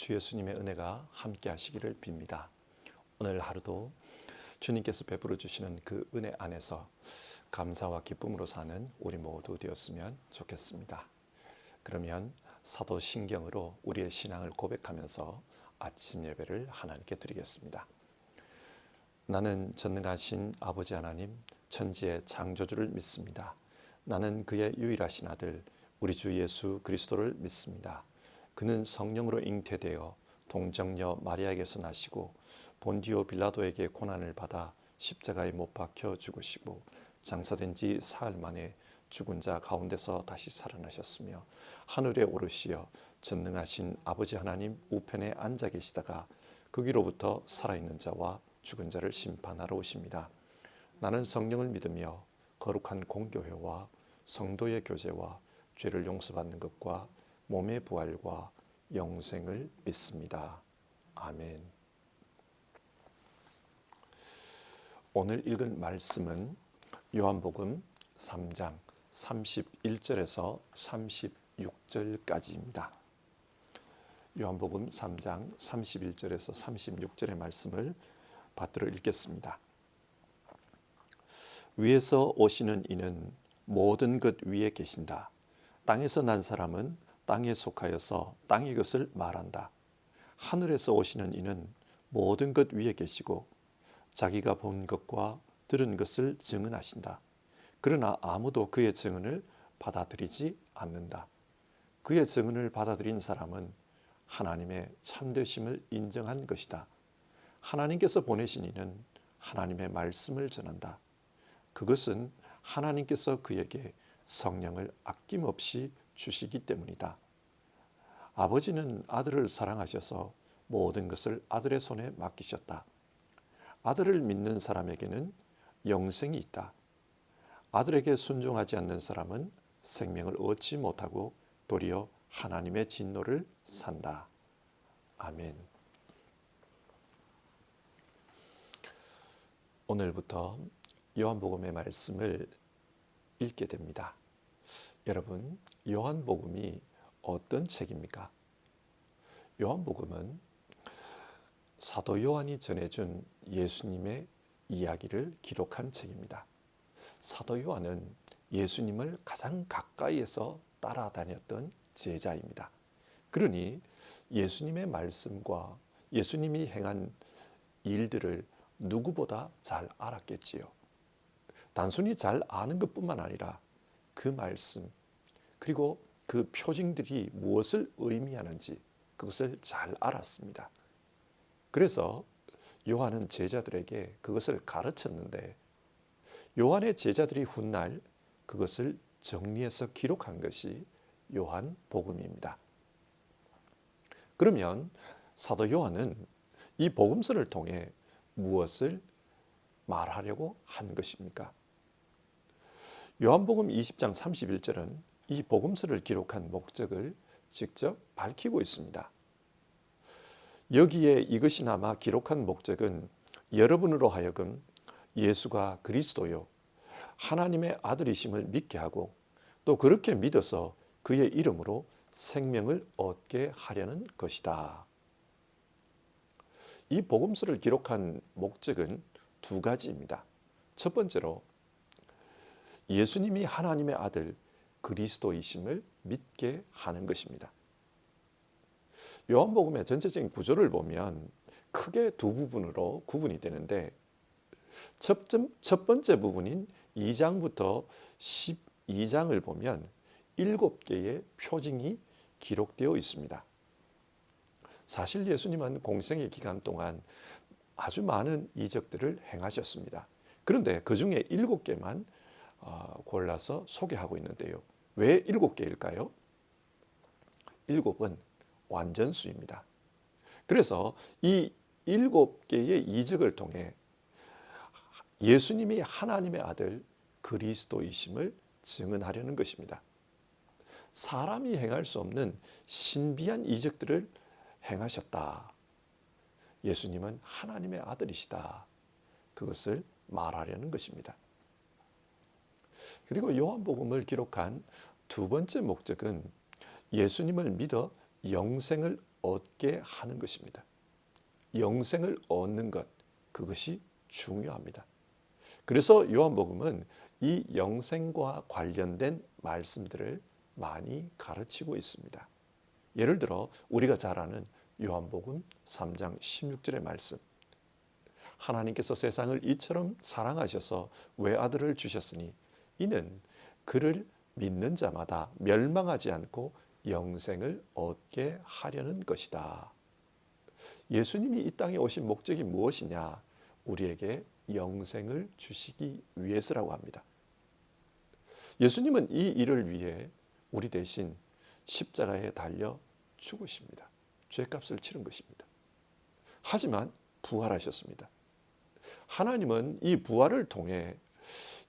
주 예수님의 은혜가 함께 하시기를 빕니다. 오늘 하루도 주님께서 베풀어 주시는 그 은혜 안에서 감사와 기쁨으로 사는 우리 모두 되었으면 좋겠습니다. 그러면 사도신경으로 우리의 신앙을 고백하면서 아침 예배를 하나님께 드리겠습니다. 나는 전능하신 아버지 하나님, 천지의 창조주를 믿습니다. 나는 그의 유일하신 아들 우리 주 예수 그리스도를 믿습니다. 그는 성령으로 잉태되어 동정녀 마리아에게서 나시고 본디오 빌라도에게 고난을 받아 십자가에 못 박혀 죽으시고 장사된 지 사흘 만에 죽은 자 가운데서 다시 살아나셨으며 하늘에 오르시어 전능하신 아버지 하나님 우편에 앉아 계시다가 거기로부터 살아있는 자와 죽은 자를 심판하러 오십니다. 나는 성령을 믿으며 거룩한 공교회와 성도의 교제와 죄를 용서받는 것과 몸의 부활과 영생을 믿습니다. 아멘. 오늘 읽은 말씀은 요한복음 3장 31절에서 36절까지입니다. 요한복음 3장 31절에서 36절의 말씀을 받들어 읽겠습니다. 위에서 오시는 이는 모든 것 위에 계신다. 땅에서 난 사람은 땅에 속하여서 땅의 것을 말한다. 하늘에서 오시는 이는 모든 것 위에 계시고 자기가 본 것과 들은 것을 증언하신다. 그러나 아무도 그의 증언을 받아들이지 않는다. 그의 증언을 받아들인 사람은 하나님의 참되심을 인정한 것이다. 하나님께서 보내신 이는 하나님의 말씀을 전한다. 그것은 하나님께서 그에게 성령을 아낌없이 주시기 때문이다. 아버지는 아들을 사랑하셔서 모든 것을 아들의 손에 맡기셨다. 아들을 믿는 사람에게는 영생이 있다. 아들에게 순종하지 않는 사람은 생명을 얻지 못하고 도리어 하나님의 진노를 산다. 아멘. 오늘부터 요한복음의 말씀을 읽게 됩니다. 여러분, 요한복음이 어떤 책입니까? 요한복음은 사도 요한이 전해준 예수님의 이야기를 기록한 책입니다. 사도 요한은 예수님을 가장 가까이에서 따라다녔던 제자입니다. 그러니 예수님의 말씀과 예수님이 행한 일들을 누구보다 잘 알았겠지요. 단순히 잘 아는 것뿐만 아니라 그 말씀 그리고 그 표징들이 무엇을 의미하는지 그것을 잘 알았습니다. 그래서 요한은 제자들에게 그것을 가르쳤는데 요한의 제자들이 훗날 그것을 정리해서 기록한 것이 요한복음입니다. 그러면 사도 요한은 이 복음서를 통해 무엇을 말하려고 한 것입니까? 요한복음 20장 31절은 이 복음서를 기록한 목적을 직접 밝히고 있습니다. 여기에 이것이나마 기록한 목적은 여러분으로 하여금 예수가 그리스도요 하나님의 아들이심을 믿게 하고 또 그렇게 믿어서 그의 이름으로 생명을 얻게 하려는 것이다. 이 복음서를 기록한 목적은 두 가지입니다. 첫 번째로 예수님이 하나님의 아들 그리스도이심을 믿게 하는 것입니다. 요한복음의 전체적인 구조를 보면 크게 두 부분으로 구분이 되는데 첫 번째 부분인 2장부터 12장을 보면 7개의 표징이 기록되어 있습니다. 사실 예수님은 공생의 기간 동안 아주 많은 이적들을 행하셨습니다. 그런데 그 중에 7개만 골라서 소개하고 있는데요. 왜 7개일까요? 7은 완전수입니다. 그래서 이 7개의 이적을 통해 예수님이 하나님의 아들 그리스도이심을 증언하려는 것입니다. 사람이 행할 수 없는 신비한 이적들을 행하셨다. 예수님은 하나님의 아들이시다. 그것을 말하려는 것입니다. 그리고 요한복음을 기록한 두 번째 목적은 예수님을 믿어 영생을 얻게 하는 것입니다. 영생을 얻는 것, 그것이 중요합니다. 그래서 요한복음은 이 영생과 관련된 말씀들을 많이 가르치고 있습니다. 예를 들어 우리가 잘 아는 요한복음 3장 16절의 말씀. 하나님께서 세상을 이처럼 사랑하셔서 외아들을 주셨으니 이는 그를 믿는 자마다 멸망하지 않고 영생을 얻게 하려는 것이다. 예수님이 이 땅에 오신 목적이 무엇이냐? 우리에게 영생을 주시기 위해서라고 합니다. 예수님은 이 일을 위해 우리 대신 십자가에 달려 죽으십니다. 죄값을 치른 것입니다. 하지만 부활하셨습니다. 하나님은 이 부활을 통해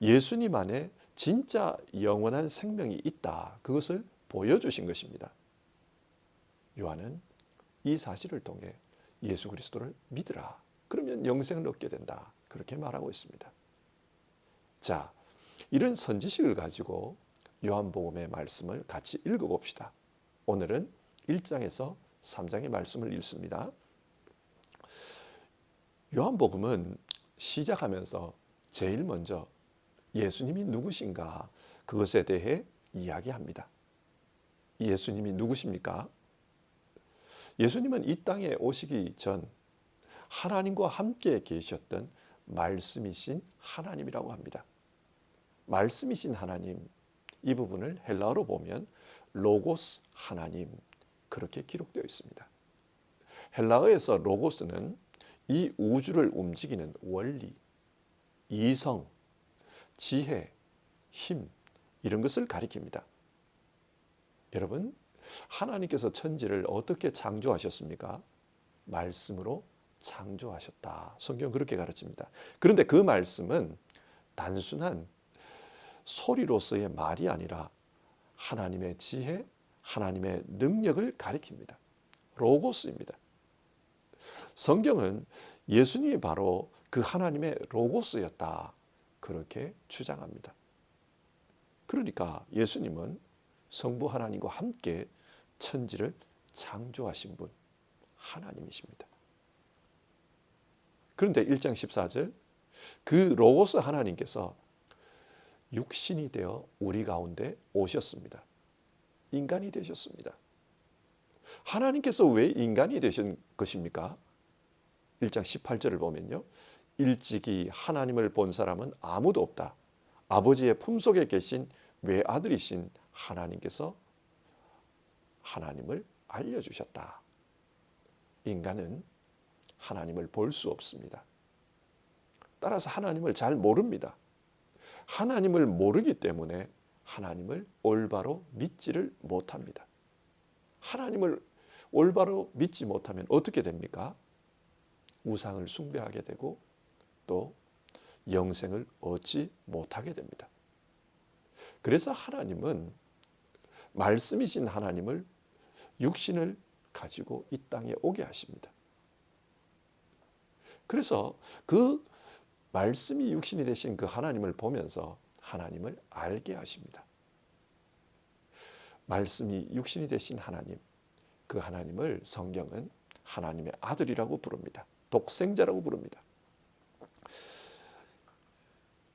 예수님 안에 진짜 영원한 생명이 있다. 그것을 보여주신 것입니다. 요한은 이 사실을 통해 예수 그리스도를 믿으라. 그러면 영생을 얻게 된다. 그렇게 말하고 있습니다. 자, 이런 선지식을 가지고 요한복음의 말씀을 같이 읽어봅시다. 오늘은 1장에서 3장의 말씀을 읽습니다. 요한복음은 시작하면서 제일 먼저 예수님이 누구신가 그것에 대해 이야기합니다. 예수님이 누구십니까? 예수님은 이 땅에 오시기 전 하나님과 함께 계셨던 말씀이신 하나님이라고 합니다. 말씀이신 하나님, 이 부분을 헬라어로 보면 로고스 하나님, 그렇게 기록되어 있습니다. 헬라어에서 로고스는 이 우주를 움직이는 원리, 이성, 지혜, 힘, 이런 것을 가리킵니다. 여러분, 하나님께서 천지를 어떻게 창조하셨습니까? 말씀으로 창조하셨다. 성경은 그렇게 가르칩니다. 그런데 그 말씀은 단순한 소리로서의 말이 아니라 하나님의 지혜, 하나님의 능력을 가리킵니다. 로고스입니다. 성경은 예수님이 바로 그 하나님의 로고스였다. 그렇게 주장합니다. 그러니까 예수님은 성부 하나님과 함께 천지를 창조하신 분, 하나님이십니다. 그런데 1장 14절, 그 로고스 하나님께서 육신이 되어 우리 가운데 오셨습니다. 인간이 되셨습니다. 하나님께서 왜 인간이 되신 것입니까? 1장 18절을 보면요. 일찍이 하나님을 본 사람은 아무도 없다. 아버지의 품속에 계신 외아들이신 하나님께서 하나님을 알려주셨다. 인간은 하나님을 볼 수 없습니다. 따라서 하나님을 잘 모릅니다. 하나님을 모르기 때문에 하나님을 올바로 믿지를 못합니다. 하나님을 올바로 믿지 못하면 어떻게 됩니까? 우상을 숭배하게 되고 또 영생을 얻지 못하게 됩니다. 그래서 하나님은 말씀이신 하나님을 육신을 가지고 이 땅에 오게 하십니다. 그래서 그 말씀이 육신이 되신 그 하나님을 보면서 하나님을 알게 하십니다. 말씀이 육신이 되신 하나님, 그 하나님을 성경은 하나님의 아들이라고 부릅니다. 독생자라고 부릅니다.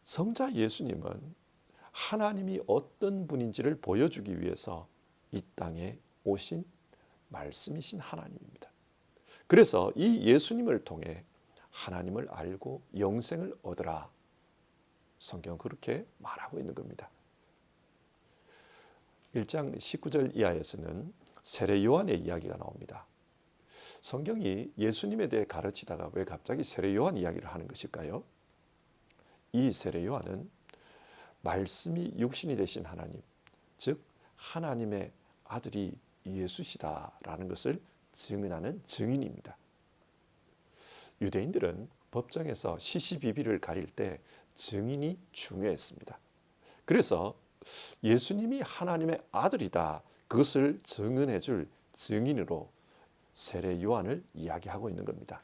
성자 예수님은 하나님이 어떤 분인지를 보여주기 위해서 이 땅에 오신 말씀이신 하나님입니다. 그래서 이 예수님을 통해 하나님을 알고 영생을 얻으라. 성경은 그렇게 말하고 있는 겁니다. 1장 19절 이하에서는 세례 요한의 이야기가 나옵니다. 성경이 예수님에 대해 가르치다가 왜 갑자기 세례 요한 이야기를 하는 것일까요? 이 세례 요한은 말씀이 육신이 되신 하나님, 즉 하나님의 아들이 예수시다라는 것을 증언하는 증인입니다. 유대인들은 법정에서 시시비비를 가릴 때 증인이 중요했습니다. 그래서 예수님이 하나님의 아들이다, 그것을 증언해 줄 증인으로 세례 요한을 이야기하고 있는 겁니다.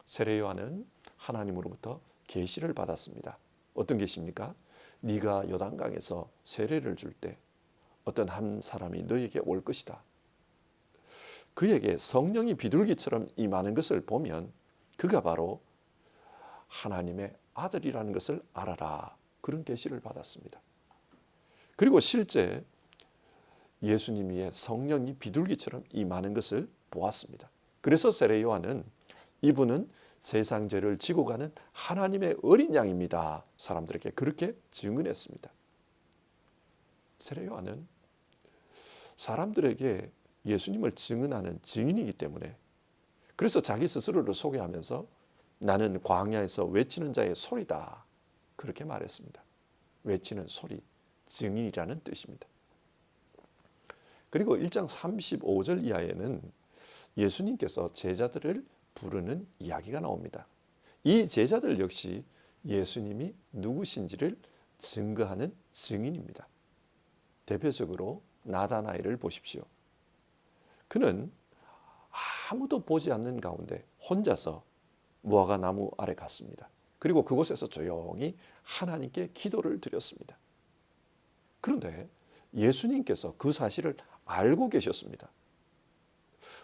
세례 요한은 하나님으로부터 계시를 받았습니다. 어떤 계시입니까? 네가 요단강에서 세례를 줄 때 어떤 한 사람이 너에게 올 것이다. 그에게 성령이 비둘기처럼 임하는 것을 보면 그가 바로 하나님의 아들이라는 것을 알아라. 그런 계시를 받았습니다. 그리고 실제 예수님의 성령이 비둘기처럼 임하는 것을 보았습니다. 그래서 세례 요한은 이분은 세상 죄를 지고 가는 하나님의 어린 양입니다. 사람들에게 그렇게 증언했습니다. 세례 요한은 사람들에게 예수님을 증언하는 증인이기 때문에 그래서 자기 스스로를 소개하면서 나는 광야에서 외치는 자의 소리다. 그렇게 말했습니다. 외치는 소리, 증인이라는 뜻입니다. 그리고 1장 35절 이하에는 예수님께서 제자들을 부르는 이야기가 나옵니다. 이 제자들 역시 예수님이 누구신지를 증거하는 증인입니다. 대표적으로 나다나엘을 보십시오. 그는 아무도 보지 않는 가운데 혼자서 무화과 나무 아래 갔습니다. 그리고 그곳에서 조용히 하나님께 기도를 드렸습니다. 그런데 예수님께서 그 사실을 알고 계셨습니다.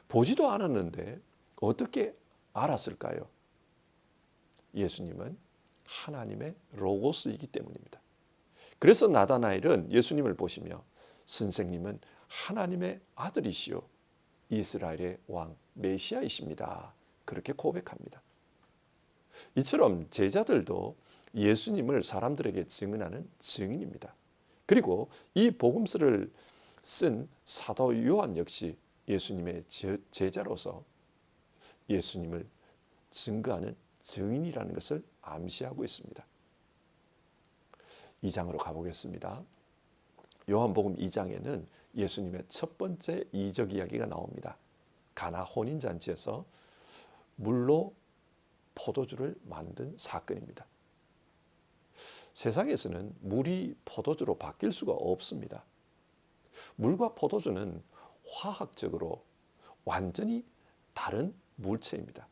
보지도 않았는데 어떻게 알았을까요? 예수님은 하나님의 로고스이기 때문입니다. 그래서 나다나엘은 예수님을 보시며 선생님은 하나님의 아들이시요 이스라엘의 왕 메시아이십니다. 그렇게 고백합니다. 이처럼 제자들도 예수님을 사람들에게 증언하는 증인입니다. 그리고 이 복음서를 쓴 사도 요한 역시 예수님의 제자로서 예수님을 증거하는 증인이라는 것을 암시하고 있습니다. 2장으로 가보겠습니다. 요한복음 2장에는 예수님의 첫 번째 이적 이야기가 나옵니다. 가나 혼인잔치에서 물로 포도주를 만든 사건입니다. 세상에서는 물이 포도주로 바뀔 수가 없습니다. 물과 포도주는 화학적으로 완전히 다른 물체입니다.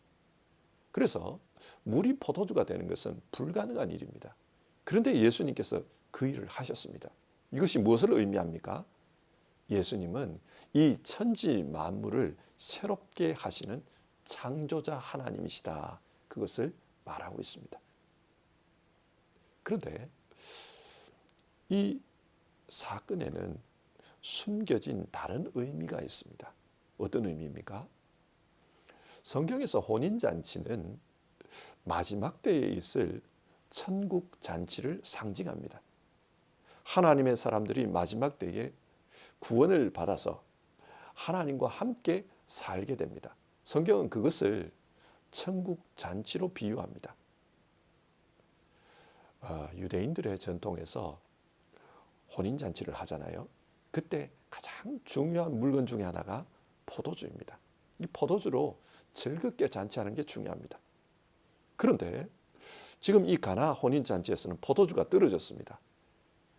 그래서 물이 포도주가 되는 것은 불가능한 일입니다. 그런데 예수님께서 그 일을 하셨습니다. 이것이 무엇을 의미합니까? 예수님은 이 천지 만물을 새롭게 하시는 창조자 하나님이시다. 그것을 말하고 있습니다. 그런데 이 사건에는 숨겨진 다른 의미가 있습니다. 어떤 의미입니까? 성경에서 혼인잔치는 마지막 때에 있을 천국 잔치를 상징합니다. 하나님의 사람들이 마지막 때에 구원을 받아서 하나님과 함께 살게 됩니다. 성경은 그것을 천국 잔치로 비유합니다. 유대인들의 전통에서 혼인잔치를 하잖아요. 그때 가장 중요한 물건 중에 하나가 포도주입니다. 이 포도주로 즐겁게 잔치하는 게 중요합니다. 그런데 지금 이 가나 혼인잔치에서는 포도주가 떨어졌습니다.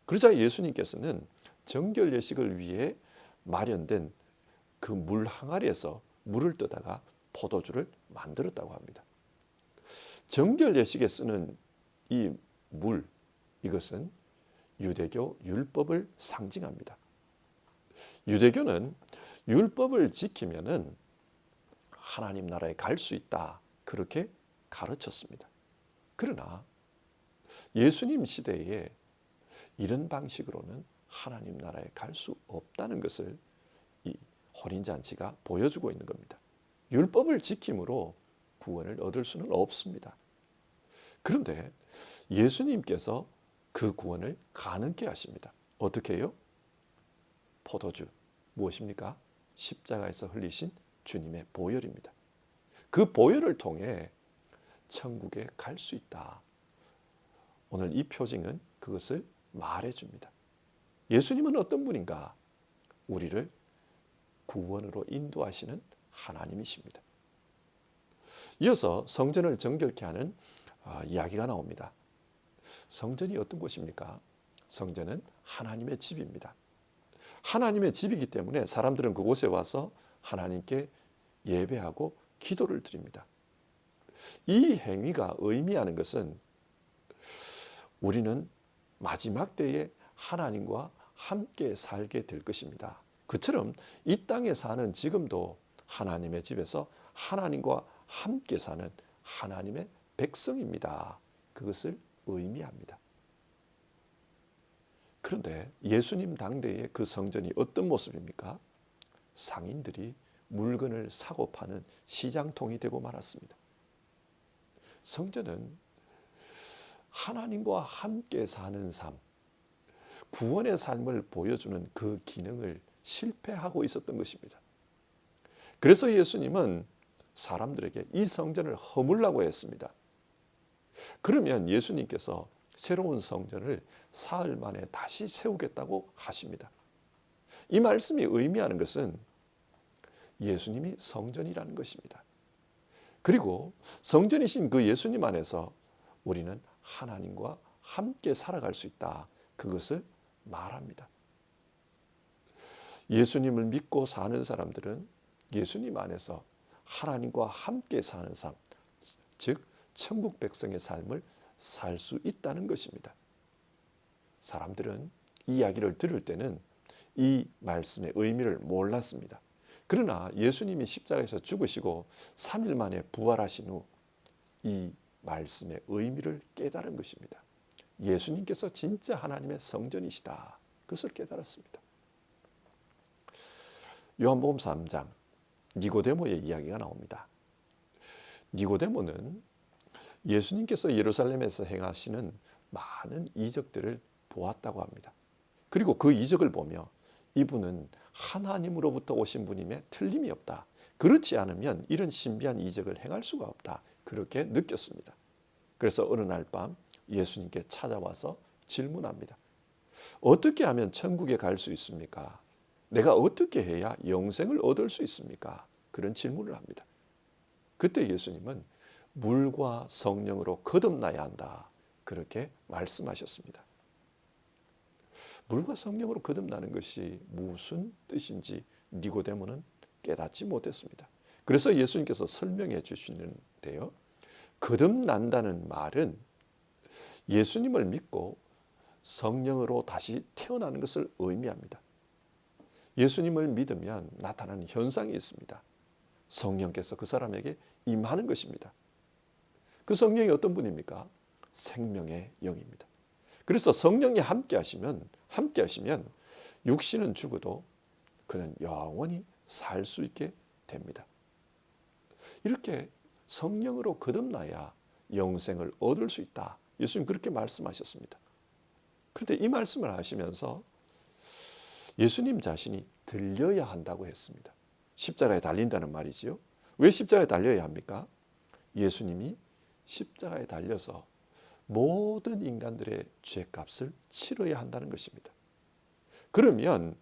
그러자 예수님께서는 정결 예식을 위해 마련된 그 물 항아리에서 물을 떠다가 포도주를 만들었다고 합니다. 정결 예식에 쓰는 이 물, 이것은 유대교 율법을 상징합니다. 유대교는 율법을 지키면은 하나님 나라에 갈 수 있다. 그렇게 가르쳤습니다. 그러나 예수님 시대에 이런 방식으로는 하나님 나라에 갈 수 없다는 것을 이 혼인잔치가 보여주고 있는 겁니다. 율법을 지킴으로 구원을 얻을 수는 없습니다. 그런데 예수님께서 그 구원을 가능케 하십니다. 어떻게 해요? 포도주, 무엇입니까? 십자가에서 흘리신 주님의 보혈입니다. 그 보혈을 통해 천국에 갈 수 있다. 오늘 이 표징은 그것을 말해줍니다. 예수님은 어떤 분인가? 우리를 구원으로 인도하시는 하나님이십니다. 이어서 성전을 정결케 하는 이야기가 나옵니다. 성전이 어떤 곳입니까? 성전은 하나님의 집입니다. 하나님의 집이기 때문에 사람들은 그곳에 와서 하나님께 예배하고 기도를 드립니다. 이 행위가 의미하는 것은 우리는 마지막 때에 하나님과 함께 살게 될 것입니다. 그처럼 이 땅에 사는 지금도 하나님의 집에서 하나님과 함께 사는 하나님의 백성입니다. 그것을 의미합니다. 그런데 예수님 당대의 그 성전이 어떤 모습입니까? 상인들이 물건을 사고 파는 시장통이 되고 말았습니다. 성전은 하나님과 함께 사는 삶, 구원의 삶을 보여주는 그 기능을 실패하고 있었던 것입니다. 그래서 예수님은 사람들에게 이 성전을 허물라고 했습니다. 그러면 예수님께서 새로운 성전을 사흘 만에 다시 세우겠다고 하십니다. 이 말씀이 의미하는 것은 예수님이 성전이라는 것입니다. 그리고 성전이신 그 예수님 안에서 우리는 하나님과 함께 살아갈 수 있다. 그것을 말합니다. 예수님을 믿고 사는 사람들은 예수님 안에서 하나님과 함께 사는 삶, 즉 천국 백성의 삶을 살 수 있다는 것입니다. 사람들은 이 이야기를 들을 때는 이 말씀의 의미를 몰랐습니다. 그러나 예수님이 십자가에서 죽으시고 3일 만에 부활하신 후 이 말씀의 의미를 깨달은 것입니다. 예수님께서 진짜 하나님의 성전이시다. 그것을 깨달았습니다. 요한복음 3장 니고데모의 이야기가 나옵니다. 니고데모는 예수님께서 예루살렘에서 행하시는 많은 이적들을 보았다고 합니다. 그리고 그 이적을 보며 이분은 하나님으로부터 오신 분임에 틀림이 없다. 그렇지 않으면 이런 신비한 이적을 행할 수가 없다. 그렇게 느꼈습니다. 그래서 어느 날 밤 예수님께 찾아와서 질문합니다. 어떻게 하면 천국에 갈 수 있습니까? 내가 어떻게 해야 영생을 얻을 수 있습니까? 그런 질문을 합니다. 그때 예수님은 물과 성령으로 거듭나야 한다. 그렇게 말씀하셨습니다. 물과 성령으로 거듭나는 것이 무슨 뜻인지 니고데모는 깨닫지 못했습니다. 그래서 예수님께서 설명해 주시는데요. 거듭난다는 말은 예수님을 믿고 성령으로 다시 태어나는 것을 의미합니다. 예수님을 믿으면 나타나는 현상이 있습니다. 성령께서 그 사람에게 임하는 것입니다. 그 성령이 어떤 분입니까? 생명의 영입니다. 그래서 성령이 함께 하시면 육신은 죽어도 그는 영원히 살 수 있게 됩니다. 이렇게 성령으로 거듭나야 영생을 얻을 수 있다. 예수님 그렇게 말씀하셨습니다. 그런데 이 말씀을 하시면서 예수님 자신이 들려야 한다고 했습니다. 십자가에 달린다는 말이지요. 왜 십자가에 달려야 합니까? 예수님이 십자가에 달려서 모든 인간들의 죄값을 치러야 한다는 것입니다. 그러면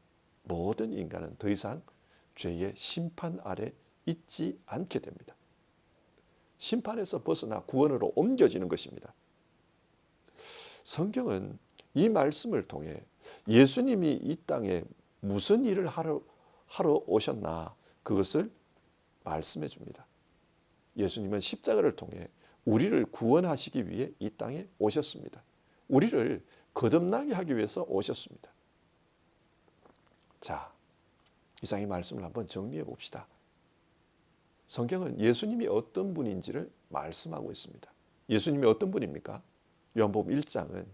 모든 인간은 더 이상 죄의 심판 아래 있지 않게 됩니다. 심판에서 벗어나 구원으로 옮겨지는 것입니다. 성경은 이 말씀을 통해 예수님이 이 땅에 무슨 일을 하러 오셨나 그것을 말씀해 줍니다. 예수님은 십자가를 통해 우리를 구원하시기 위해 이 땅에 오셨습니다. 우리를 거듭나게 하기 위해서 오셨습니다. 자, 이상의 말씀을 한번 정리해 봅시다. 성경은 예수님이 어떤 분인지를 말씀하고 있습니다. 예수님이 어떤 분입니까? 요한복음 1장은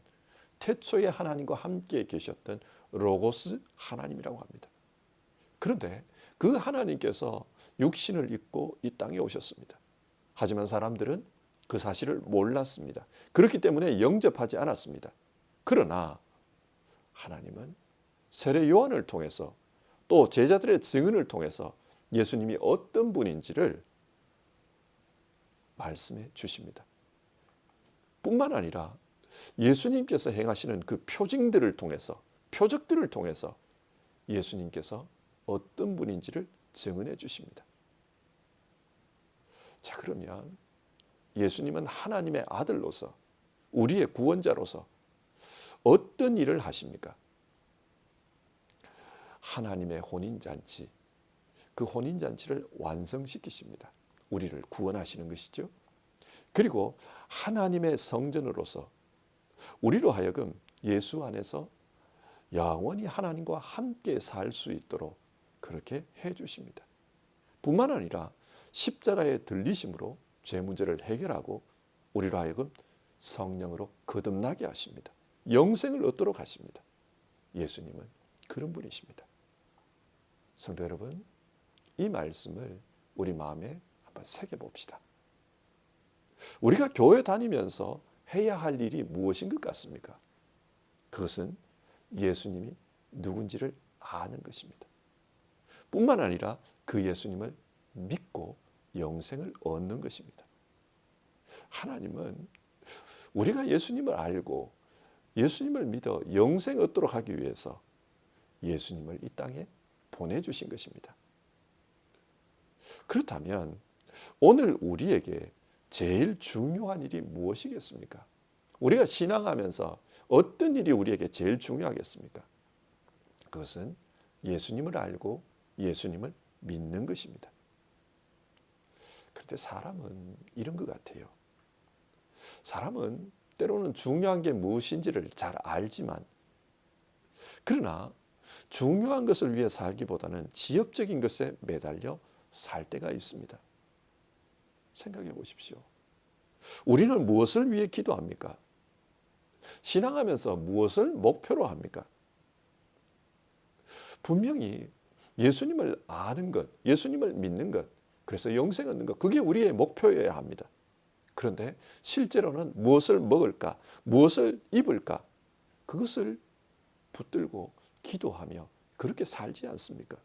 태초에 하나님과 함께 계셨던 로고스 하나님이라고 합니다. 그런데 그 하나님께서 육신을 입고 이 땅에 오셨습니다. 하지만 사람들은 그 사실을 몰랐습니다. 그렇기 때문에 영접하지 않았습니다. 그러나 하나님은 세례 요한을 통해서 또 제자들의 증언을 통해서 예수님이 어떤 분인지를 말씀해 주십니다. 뿐만 아니라 예수님께서 행하시는 그 표적들을 통해서 예수님께서 어떤 분인지를 증언해 주십니다. 자, 그러면 예수님은 하나님의 아들로서 우리의 구원자로서 어떤 일을 하십니까? 하나님의 혼인잔치, 그 혼인잔치를 완성시키십니다. 우리를 구원하시는 것이죠. 그리고 하나님의 성전으로서 우리로 하여금 예수 안에서 영원히 하나님과 함께 살 수 있도록 그렇게 해 주십니다. 뿐만 아니라 십자가의 들리심으로 죄 문제를 해결하고 우리로 하여금 성령으로 거듭나게 하십니다. 영생을 얻도록 하십니다. 예수님은 그런 분이십니다. 성도 여러분, 이 말씀을 우리 마음에 한번 새겨봅시다. 우리가 교회 다니면서 해야 할 일이 무엇인 것 같습니까? 그것은 예수님이 누군지를 아는 것입니다. 뿐만 아니라 그 예수님을 믿고 영생을 얻는 것입니다. 하나님은 우리가 예수님을 알고 예수님을 믿어 영생 얻도록 하기 위해서 예수님을 이 땅에 보내주신 것입니다. 그렇다면 오늘 우리에게 제일 중요한 일이 무엇이겠습니까? 우리가 신앙하면서 어떤 일이 우리에게 제일 중요하겠습니까? 그것은 예수님을 알고 예수님을 믿는 것입니다. 그런데 사람은 이런 것 같아요. 사람은 때로는 중요한 게 무엇인지를 잘 알지만, 그러나 중요한 것을 위해 살기보다는 지엽적인 것에 매달려 살 때가 있습니다. 생각해 보십시오. 우리는 무엇을 위해 기도합니까? 신앙하면서 무엇을 목표로 합니까? 분명히 예수님을 아는 것, 예수님을 믿는 것, 그래서 영생 얻는 것, 그게 우리의 목표여야 합니다. 그런데 실제로는 무엇을 먹을까, 무엇을 입을까, 그것을 붙들고 기도하며 그렇게 살지 않습니까?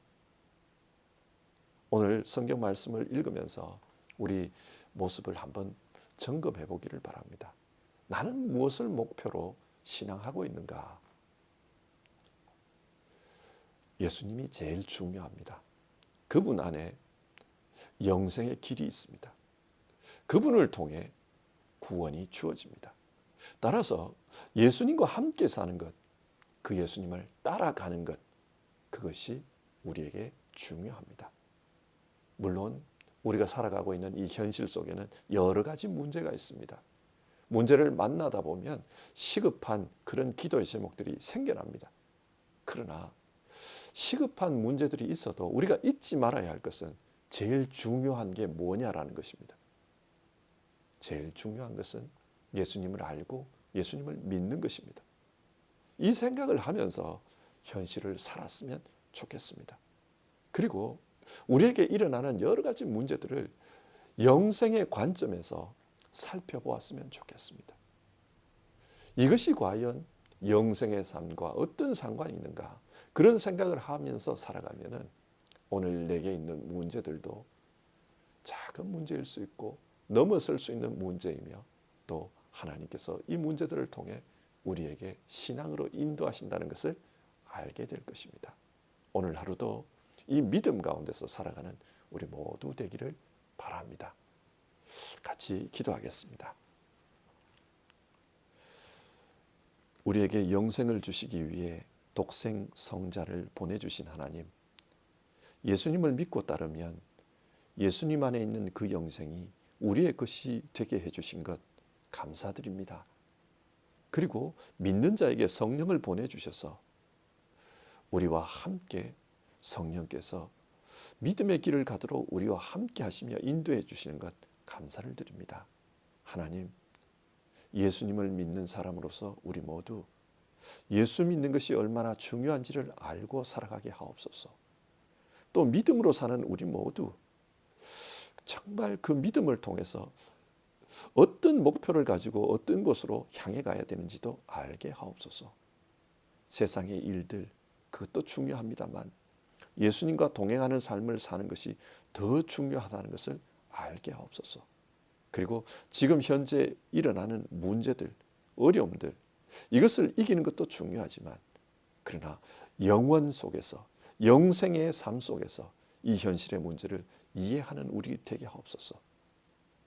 오늘 성경 말씀을 읽으면서 우리 모습을 한번 점검해 보기를 바랍니다. 나는 무엇을 목표로 신앙하고 있는가? 예수님이 제일 중요합니다. 그분 안에 영생의 길이 있습니다. 그분을 통해 구원이 주어집니다. 따라서 예수님과 함께 사는 것, 그 예수님을 따라가는 것, 그것이 우리에게 중요합니다. 물론 우리가 살아가고 있는 이 현실 속에는 여러 가지 문제가 있습니다. 문제를 만나다 보면 시급한 그런 기도의 제목들이 생겨납니다. 그러나 시급한 문제들이 있어도 우리가 잊지 말아야 할 것은 제일 중요한 게 뭐냐라는 것입니다. 제일 중요한 것은 예수님을 알고 예수님을 믿는 것입니다. 이 생각을 하면서 현실을 살았으면 좋겠습니다. 그리고 우리에게 일어나는 여러 가지 문제들을 영생의 관점에서 살펴보았으면 좋겠습니다. 이것이 과연 영생의 삶과 어떤 상관이 있는가, 그런 생각을 하면서 살아가면은 오늘 내게 있는 문제들도 작은 문제일 수 있고 넘어설 수 있는 문제이며, 또 하나님께서 이 문제들을 통해 우리에게 신앙으로 인도하신다는 것을 알게 될 것입니다. 오늘 하루도 이 믿음 가운데서 살아가는 우리 모두 되기를 바랍니다. 같이 기도하겠습니다. 우리에게 영생을 주시기 위해 독생 성자를 보내주신 하나님, 예수님을 믿고 따르면 예수님 안에 있는 그 영생이 우리의 것이 되게 해주신 것 감사드립니다. 그리고 믿는 자에게 성령을 보내주셔서 우리와 함께 성령께서 믿음의 길을 가도록 우리와 함께 하시며 인도해 주시는 것 감사를 드립니다. 하나님, 예수님을 믿는 사람으로서 우리 모두 예수 믿는 것이 얼마나 중요한지를 알고 살아가게 하옵소서. 또 믿음으로 사는 우리 모두 정말 그 믿음을 통해서 어떤 목표를 가지고 어떤 곳으로 향해 가야 되는지도 알게 하옵소서. 세상의 일들, 그것도 중요합니다만 예수님과 동행하는 삶을 사는 것이 더 중요하다는 것을 알게 하옵소서. 그리고 지금 현재 일어나는 문제들, 어려움들, 이것을 이기는 것도 중요하지만, 그러나 영원 속에서, 영생의 삶 속에서 이 현실의 문제를 이해하는 우리 되게 하옵소서.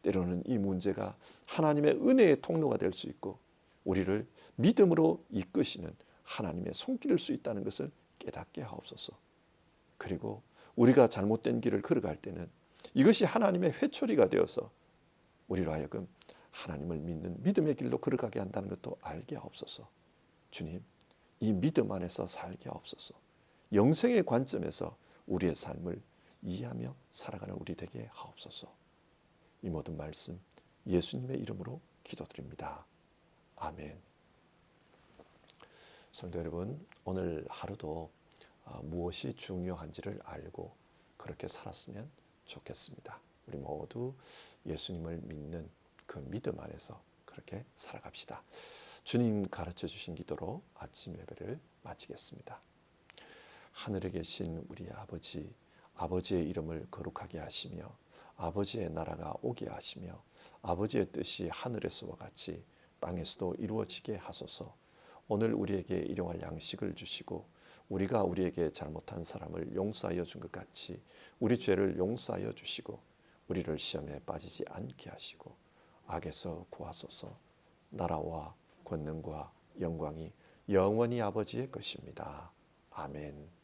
때로는 이 문제가 하나님의 은혜의 통로가 될 수 있고 우리를 믿음으로 이끄시는 하나님의 손길일 수 있다는 것을 깨닫게 하옵소서. 그리고 우리가 잘못된 길을 걸어갈 때는 이것이 하나님의 회초리가 되어서 우리로 하여금 하나님을 믿는 믿음의 길로 걸어가게 한다는 것도 알게 하옵소서. 주님, 이 믿음 안에서 살게 하옵소서. 영생의 관점에서 우리의 삶을 이해하며 살아가는 우리 되게 하옵소서. 이 모든 말씀 예수님의 이름으로 기도드립니다. 아멘. 성도 여러분, 오늘 하루도 무엇이 중요한지를 알고 그렇게 살았으면 좋겠습니다. 우리 모두 예수님을 믿는 그 믿음 안에서 그렇게 살아갑시다. 주님 가르쳐 주신 기도로 아침 예배를 마치겠습니다. 하늘에 계신 우리 아버지, 아버지의 이름을 거룩하게 하시며 아버지의 나라가 오게 하시며 아버지의 뜻이 하늘에서와 같이 땅에서도 이루어지게 하소서. 오늘 우리에게 일용할 양식을 주시고 우리가 우리에게 잘못한 사람을 용서하여 준 것 같이 우리 죄를 용서하여 주시고 우리를 시험에 빠지지 않게 하시고 악에서 구하소서. 나라와 권능과 영광이 영원히 아버지의 것입니다. 아멘.